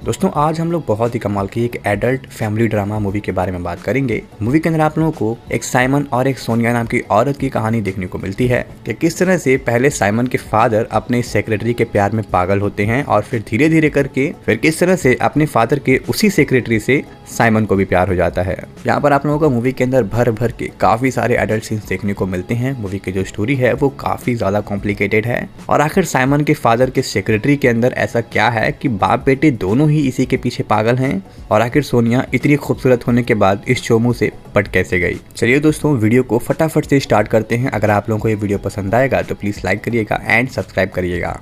दोस्तों आज हम लोग बहुत ही कमाल की एक एडल्ट फैमिली ड्रामा मूवी के बारे में बात करेंगे। मूवी के अंदर आप लोगों को एक साइमन और एक सोनिया नाम की औरत की कहानी देखने को मिलती है कि किस तरह से पहले साइमन के फादर अपने सेक्रेटरी के प्यार में पागल होते हैं और फिर धीरे धीरे करके फिर किस तरह से अपने फादर के उसी सेक्रेटरी से साइमन को भी प्यार हो जाता है। यहाँ पर आप लोगों को मूवी के अंदर भर भर के काफी सारे एडल्ट सीन्स देखने को मिलते हैं। मूवी की जो स्टोरी है वो काफी ज्यादा कॉम्प्लिकेटेड है और आखिर साइमन के फादर के सेक्रेटरी के अंदर ऐसा क्या है कि बाप बेटे दोनों ही इसी के पीछे पागल हैं और आखिर सोनिया इतनी खूबसूरत होने के बाद इस चोमू से पट कैसे गई। चलिए दोस्तों वीडियो को फटाफट से स्टार्ट करते हैं। अगर आप लोगों को ये वीडियो पसंद आएगा तो प्लीज लाइक करिएगा एंड सब्सक्राइब करिएगा।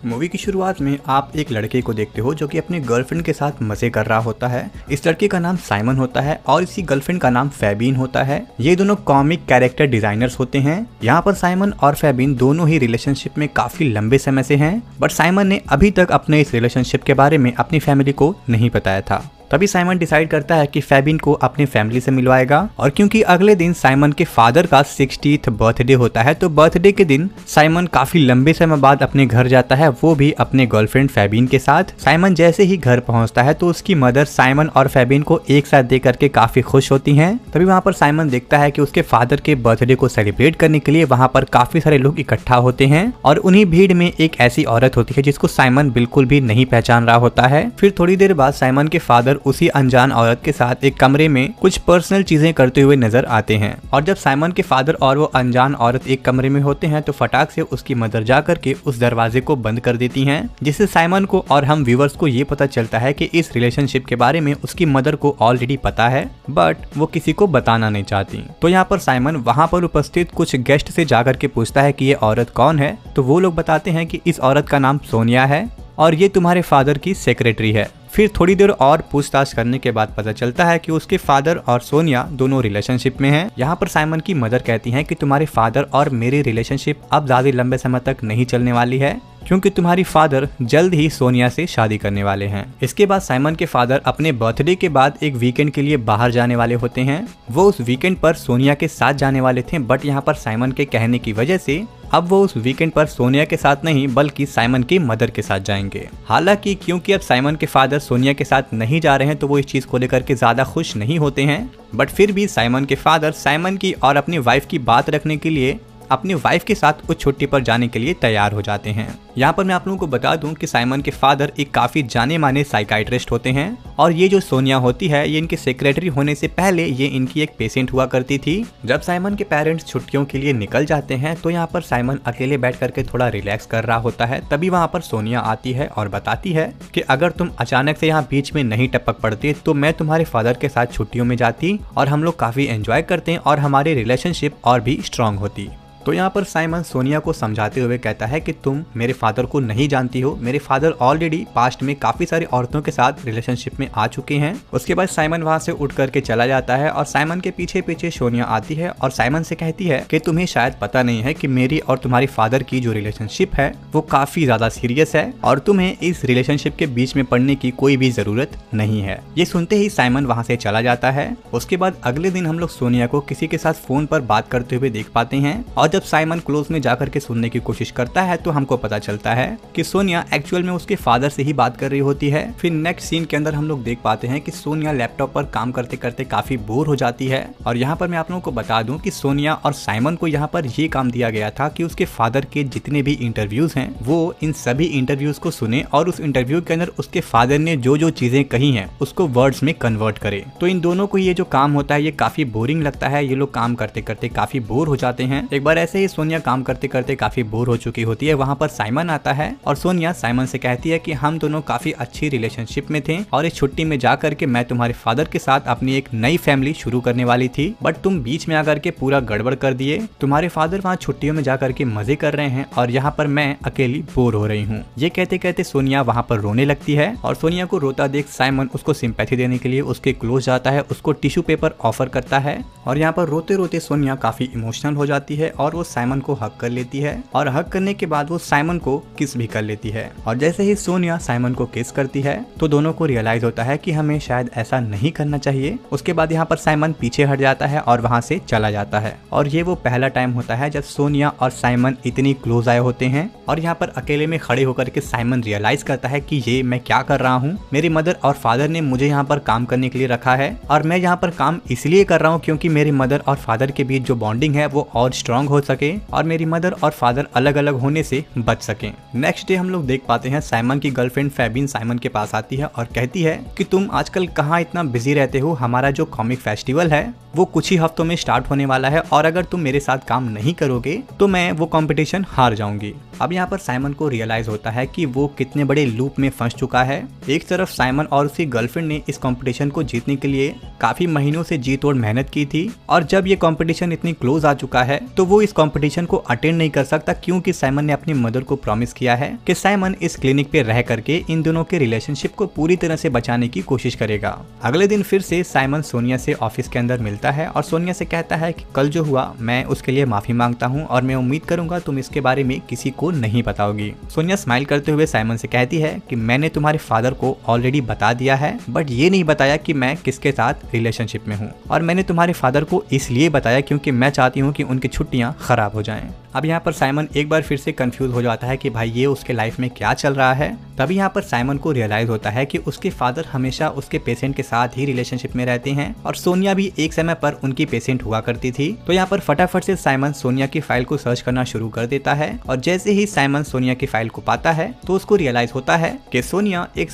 मूवी की शुरुआत में आप एक लड़के को देखते हो जो कि अपनी गर्लफ्रेंड के साथ मजे कर रहा होता है। इस लड़के का नाम साइमन होता है और इसी गर्लफ्रेंड का नाम फेबिन होता है। ये दोनों कॉमिक कैरेक्टर डिजाइनर्स होते हैं। यहाँ पर साइमन और फेबिन दोनों ही रिलेशनशिप में काफी लंबे समय से हैं, बट साइमन ने अभी तक अपने इस रिलेशनशिप के बारे में अपनी फैमिली को नहीं बताया था। तभी साइमन डिसाइड करता है कि फेबिन को अपनी फैमिली से मिलवाएगा और क्योंकि अगले दिन साइमन के फादर का 60th बर्थडे होता है तो बर्थडे के दिन साइमन काफी लंबे समय बाद अपने घर जाता है, वो भी अपने गर्लफ्रेंड फेबिन के साथ। साइमन जैसे ही घर पहुंचता है तो उसकी मदर साइमन और फेबिन को एक साथ देख करके काफी खुश होती हैं। तभी वहाँ पर साइमन देखता है कि उसके फादर के बर्थडे को सेलिब्रेट करने के लिए वहाँ पर काफी सारे लोग इकट्ठा होते हैं और उन्हीं भीड़ में एक ऐसी औरत होती है जिसको साइमन बिल्कुल भी नहीं पहचान रहा होता है। फिर थोड़ी देर बाद साइमन के फादर उसी अनजान औरत के साथ एक कमरे में कुछ पर्सनल चीजें करते हुए नजर आते हैं और जब साइमन के फादर और वो अनजान औरत एक कमरे में होते हैं तो फटाक से उसकी मदर जा करके उस दरवाजे को बंद कर देती हैं, जिससे साइमन को और हम व्यूवर्स को ये पता चलता है कि इस रिलेशनशिप के बारे में उसकी मदर को ऑलरेडी पता है, बट वो किसी को बताना नहीं चाहती। तो यहाँ पर साइमन वहाँ पर उपस्थित कुछ गेस्ट से जाकर के पूछता है कि ये औरत कौन है, तो वो लोग बताते हैं कि इस औरत का नाम सोनिया है और ये तुम्हारे फादर की सेक्रेटरी है। फिर थोड़ी देर और पूछताछ करने के बाद पता चलता है कि उसके फादर और सोनिया दोनों रिलेशनशिप में हैं। यहाँ पर साइमन की मदर कहती हैं कि तुम्हारे फादर और मेरी रिलेशनशिप अब ज्यादा लंबे समय तक नहीं चलने वाली है क्योंकि तुम्हारी फादर जल्द ही सोनिया से शादी करने वाले हैं। इसके बाद साइमन के फादर अपने बर्थडे के बाद एक वीकेंड के लिए बाहर जाने वाले होते हैं। वो उस वीकेंड पर सोनिया के साथ जाने वाले थे, बट यहाँ पर साइमन के कहने की वजह से अब वो उस वीकेंड पर सोनिया के साथ नहीं बल्कि साइमन की मदर के साथ जाएंगे। हालांकि क्योंकि अब साइमन के फादर सोनिया के साथ नहीं जा रहे हैं तो वो इस चीज को लेकर के ज्यादा खुश नहीं होते हैं, बट फिर भी साइमन के फादर साइमन की और अपनी वाइफ की बात रखने के लिए अपनी वाइफ के साथ उस छुट्टी पर जाने के लिए तैयार हो जाते हैं। यहाँ पर मैं आप लोगों को बता दूं कि साइमन के फादर एक काफी जाने माने साइकाइट्रिस्ट होते हैं और ये जो सोनिया होती है ये इनके सेक्रेटरी होने से पहले ये इनकी एक पेशेंट हुआ करती थी। जब साइमन के पेरेंट्स छुट्टियों के लिए निकल जाते हैं तो यहाँ पर साइमन अकेले बैठ करके थोड़ा रिलैक्स कर रहा होता है। तभी वहाँ पर सोनिया आती है और बताती है कि अगर तुम अचानक से यहाँ बीच में नहीं टपक पड़ती तो मैं तुम्हारे फादर के साथ छुट्टियों में जाती और हम लोग काफी एंजॉय करते हैं और हमारी रिलेशनशिप और भी स्ट्रांग होती। तो यहाँ पर साइमन सोनिया को समझाते हुए कहता है कि तुम मेरे फादर को नहीं जानती हो, मेरे फादर ऑलरेडी पास्ट में काफी सारी औरतों के साथ रिलेशनशिप में आ चुके हैं। उसके बाद साइमन वहाँ से उठ करके चला जाता है और साइमन के पीछे पीछे सोनिया आती है और साइमन से कहती है कि तुम्हें शायद पता नहीं है कि मेरी और तुम्हारी फादर की जो रिलेशनशिप है वो काफी ज्यादा सीरियस है और तुम्हें इस रिलेशनशिप के बीच में पड़ने की कोई भी जरूरत नहीं है। ये सुनते ही साइमन वहाँ से चला जाता है। उसके बाद अगले दिन हम लोग सोनिया को किसी के साथ फोन पर बात करते हुए देख पाते हैं और जब साइमन क्लोज में जाकर के सुनने की कोशिश करता है तो हमको पता चलता है कि सोनिया एक्चुअल में उसके फादर से ही बात कर रही होती है। फिर नेक्स्ट सीन के अंदर हम लोग देख पाते हैं कि सोनिया लैपटॉप पर काम करते करते काफी बोर हो जाती है और यहाँ पर मैं आप लोगों को बता दूं कि सोनिया और साइमन को यहाँ पर ये काम दिया गया था कि उसके फादर के जितने भी इंटरव्यूज हैं वो इन सभी इंटरव्यूज को सुने और उस इंटरव्यू के अंदर उसके फादर ने जो जो चीजें कही हैं उसको वर्ड्स में कन्वर्ट करे। तो इन दोनों को ये जो काम होता है ये काफी बोरिंग लगता है। ये लोग काम करते करते काफी बोर हो जाते हैं। एक बार ऐसे ही सोनिया काम करते करते काफी बोर हो चुकी होती है। वहाँ पर साइमन आता है और सोनिया साइमन से कहती है कि हम दोनों काफी अच्छी रिलेशनशिप में थे और इस छुट्टी में जाकर के मैं तुम्हारे फादर के साथ अपनी एक नई फैमिली शुरू करने वाली थी, बट तुम बीच में आकर के पूरा गड़बड़ कर दिए। तुम्हारे फादर वहाँ छुट्टियों में जाकर के मजे कर रहे हैं और यहाँ पर मैं अकेली बोर हो रही हूँ। ये कहते कहते सोनिया वहाँ पर रोने लगती है और सोनिया को रोता देख साइमन उसको सिंपैथी देने के लिए उसके क्लोज जाता है, उसको टिश्यू पेपर ऑफर करता है और यहाँ पर रोते रोते सोनिया काफी इमोशनल हो जाती है और और वो साइमन को हक कर लेती है और हक करने के बाद वो साइमन को किस भी कर लेती है। और जैसे ही सोनिया साइमन को किस करती है तो दोनों को रियलाइज होता है कि हमें शायद ऐसा नहीं करना चाहिए। उसके बाद यहाँ पर साइमन पीछे हट जाता है और वहाँ से चला जाता है। और ये वो पहला टाइम होता है जब सोनिया और साइमन इतनी क्लोज आए होते हैं। और यहाँ पर अकेले में खड़े होकर के साइमन रियलाइज करता है कि ये मैं क्या कर रहा हूँ, मेरी मदर और फादर ने मुझे यहाँ पर काम करने के लिए रखा है और मैं यहाँ पर काम इसलिए कर रहा हूँ क्योंकि मेरी मदर और फादर के बीच जो बॉन्डिंग है वो और स्ट्रांग हो सके और मेरी मदर और फादर अलग अलग होने से बच सके। नेक्स्ट डे हम लोग देख पाते हैं साइमन की गर्लफ्रेंड फेबिन साइमन के पास आती है और कहती है कि तुम आजकल कहाँ इतना बिजी रहते हो, हमारा जो कॉमिक फेस्टिवल है वो कुछ ही हफ्तों में स्टार्ट होने वाला है और अगर तुम मेरे साथ काम नहीं करोगे तो मैं वो कंपटीशन हार जाऊंगी। अब यहाँ पर साइमन को रियलाइज होता है कि वो कितने बड़े लूप में फंस चुका है। एक तरफ साइमन और उसकी गर्लफ्रेंड ने इस कंपटीशन को जीतने के लिए काफी महीनों से जी तोड़ मेहनत की थी और जब ये कंपटीशन इतनी क्लोज आ चुका है तो वो इस कंपटीशन को अटेंड नहीं कर सकता क्योंकि साइमन ने अपनी मदर को प्रॉमिस किया है कि साइमन इस क्लिनिक पे रह करके इन दोनों के रिलेशनशिप को पूरी तरह से बचाने की कोशिश करेगा। अगले दिन फिर से साइमन सोनिया से ऑफिस के अंदर मिलता है और सोनिया से कहता है कि कल जो हुआ मैं उसके लिए माफी मांगता हूँ और मैं उम्मीद करूंगा तुम इसके बारे में किसी को नहीं बताओगी। सोनिया स्माइल करते हुए साइमन से कहती है कि मैंने तुम्हारे फादर को ऑलरेडी बता दिया है बट ये नहीं बताया कि मैं किसके साथ रिलेशनशिप में हूँ और मैंने तुम्हारे फादर को इसलिए बताया क्योंकि मैं चाहती हूँ कि उनकी छुट्टियाँ खराब हो जाएं। अब यहाँ पर साइमन एक बार फिर से कंफ्यूज हो जाता है कि भाई ये उसके लाइफ में क्या चल रहा है। तभी यहाँ पर साइमन को रियलाइज होता है कि उसके फादर हमेशा उसके पेशेंट के साथ ही रिलेशनशिप में रहते हैं और सोनिया भी एक समय पर उनकी पेशेंट हुआ करती थी। तो यहाँ पर फटाफट से साइमन सोनिया की फाइल को सर्च करना शुरू कर देता है और जैसे ही साइमन सोनिया की फाइल को पाता है तो उसको रियलाइज होता है कि सोनिया एक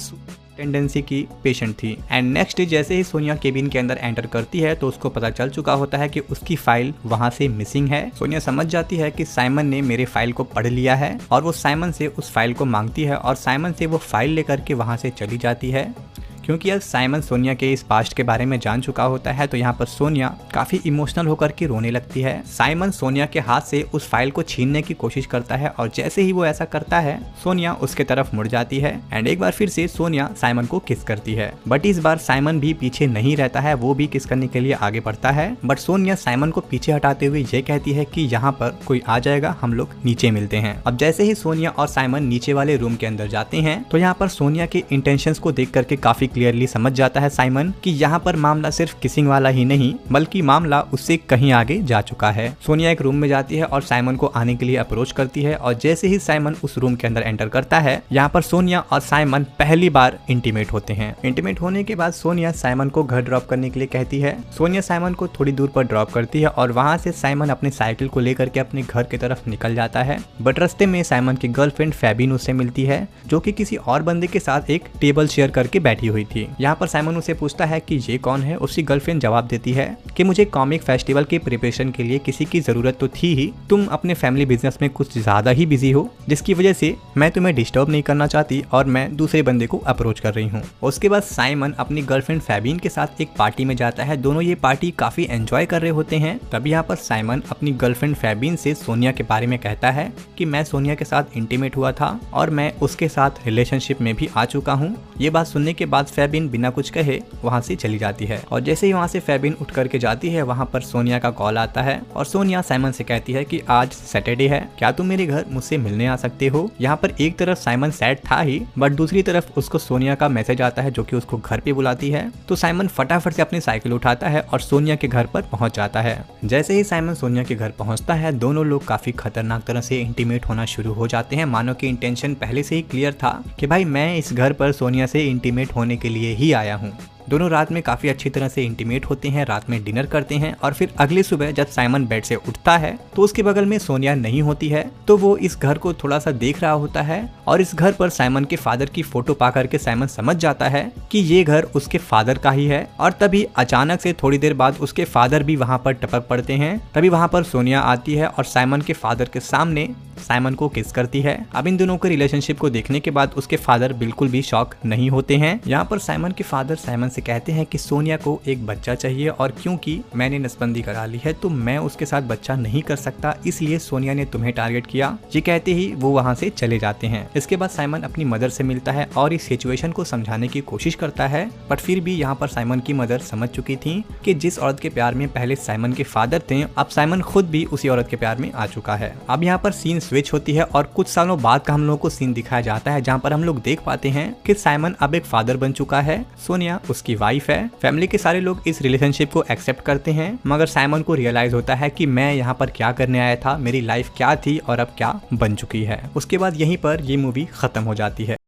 टेंडेंसी की पेशेंट थी। एंड नेक्स्ट डे जैसे ही सोनिया केबिन के अंदर एंटर करती है तो उसको पता चल चुका होता है कि उसकी फाइल वहां से मिसिंग है। सोनिया समझ जाती है कि साइमन ने मेरे फाइल को पढ़ लिया है और वो साइमन से उस फाइल को मांगती है और साइमन से वो फाइल लेकर के वहां से चली जाती है। क्योंकि अब साइमन सोनिया के इस पास्ट के बारे में जान चुका होता है तो यहाँ पर सोनिया काफी इमोशनल होकर के रोने लगती है। साइमन सोनिया के हाथ से उस फाइल को छीनने की कोशिश करता है और जैसे ही वो ऐसा करता है सोनिया उसके तरफ मुड़ जाती है एंड एक बार फिर से सोनिया साइमन को किस करती है। बट इस बार साइमन भी पीछे नहीं रहता है, वो भी किस करने के लिए आगे बढ़ता है। बट सोनिया साइमन को पीछे हटाते हुए ये कहती है कि यहाँ पर कोई आ जाएगा, हम लोग नीचे मिलते हैं। अब जैसे ही सोनिया और साइमन नीचे वाले रूम के अंदर जाते हैं तो यहाँ पर सोनिया के इंटेंशंस को देख करके काफी क्लियरली समझ जाता है साइमन कि यहाँ पर मामला सिर्फ किसिंग वाला ही नहीं बल्कि मामला उससे कहीं आगे जा चुका है। सोनिया एक रूम में जाती है और साइमन को आने के लिए अप्रोच करती है और जैसे ही साइमन उस रूम के अंदर एंटर करता है यहाँ पर सोनिया और साइमन पहली बार इंटीमेट होते हैं। इंटीमेट होने के बाद सोनिया साइमन को घर ड्रॉप करने के लिए कहती है। सोनिया साइमन को थोड़ी दूर पर ड्रॉप करती है और वहाँ से साइमन अपनी साइकिल को लेकर के अपने घर की तरफ निकल जाता है। बट रास्ते में साइमन की गर्लफ्रेंड फेबिन उससे मिलती है जो कि किसी और बंदे के साथ एक टेबल शेयर करके बैठी हुई थी। यहाँ पर साइमन उसे पूछता है कि ये कौन है। उसकी गर्लफ्रेंड जवाब देती है कि मुझे कॉमिक फेस्टिवल की प्रिपरेशन के लिए किसी की जरूरत तो थी ही, तुम अपने फैमिली बिजनेस में कुछ ज्यादा ही बिजी हो जिसकी वजह से मैं तुम्हें डिस्टर्ब नहीं करना चाहती और मैं दूसरे बंदे को अप्रोच कर रही हूँ। उसके बाद साइमन अपनी गर्लफ्रेंड फेबिन के साथ एक पार्टी में जाता है। दोनों ये पार्टी काफी एंजॉय कर रहे होते हैं। तभी यहाँ पर साइमन अपनी गर्लफ्रेंड फेबिन से सोनिया के बारे में कहता है कि मैं सोनिया के साथ इंटीमेट हुआ था और मैं उसके साथ रिलेशनशिप में भी आ चुका हूँ। ये बात सुनने के बाद फेबिन बिना कुछ कहे वहाँ से चली जाती है और जैसे ही वहाँ से फेबिन उठ करके जाती है वहाँ पर सोनिया का कॉल आता है और सोनिया साइमन से कहती है कि आज सैटरडे है, क्या तुम मेरे घर मुझसे मिलने आ सकते हो। यहाँ पर एक तरफ साइमन सैड था ही बट दूसरी तरफ उसको सोनिया का मैसेज आता है जो कि उसको घर पे बुलाती है। तो साइमन फटाफट से अपनी साइकिल उठाता है और सोनिया के घर पर पहुंच जाता है। जैसे ही साइमन सोनिया के घर पहुंचता है दोनों लोग काफी खतरनाक तरह से इंटीमेट होना शुरू हो जाते हैं। मानो कि इंटेंशन पहले से ही क्लियर था कि भाई मैं इस घर पर सोनिया से इंटीमेट होने के लिए ही आया हूँ। दोनों रात में काफी अच्छी तरह से इंटीमेट होते हैं, रात में डिनर करते हैं और फिर अगली सुबह जब साइमन बेड से उठता है तो उसके बगल में सोनिया नहीं होती है। तो वो इस घर को थोड़ा सा देख रहा होता है और इस घर पर साइमन के फादर की फोटो पा करके साइमन समझ जाता है कि ये घर उसके फादर का ही है। और तभी अचानक से थोड़ी देर बाद उसके फादर भी वहाँ पर टपक पड़ते हैं। तभी वहाँ पर सोनिया आती है और साइमन के फादर के सामने साइमन को किस करती है। अब इन दोनों के रिलेशनशिप को देखने के बाद उसके फादर बिल्कुल भी शॉक नहीं होते हैं। यहाँ पर साइमन के फादर साइमन से कहते हैं कि सोनिया को एक बच्चा चाहिए और क्योंकि मैंने नसबंदी करा ली है तो मैं उसके साथ बच्चा नहीं कर सकता, इसलिए सोनिया ने तुम्हें टारगेट किया। ये कहते ही वो वहाँ से चले जाते हैं। इसके बाद साइमन अपनी मदर से मिलता है और इस सिचुएशन को समझाने की कोशिश करता है, बट फिर भी यहाँ पर साइमन की मदर समझ चुकी थी कि जिस औरत के प्यार में पहले साइमन के फादर थे, अब साइमन खुद भी उसी औरत के प्यार में आ चुका है। अब यहाँ पर सीन स्विच होती है और कुछ सालों बाद का हम लोग को सीन दिखाया जाता है, जहाँ पर हम लोग देख पाते हैं कि साइमन अब एक फादर बन चुका है, सोनिया उसकी वाइफ है। फैमिली के सारे लोग इस रिलेशनशिप को एक्सेप्ट करते हैं, मगर साइमन को रियलाइज होता है कि मैं यहाँ पर क्या करने आया था, मेरी लाइफ क्या थी और अब क्या बन चुकी है। उसके बाद यहीं पर ये मूवी खत्म हो जाती है।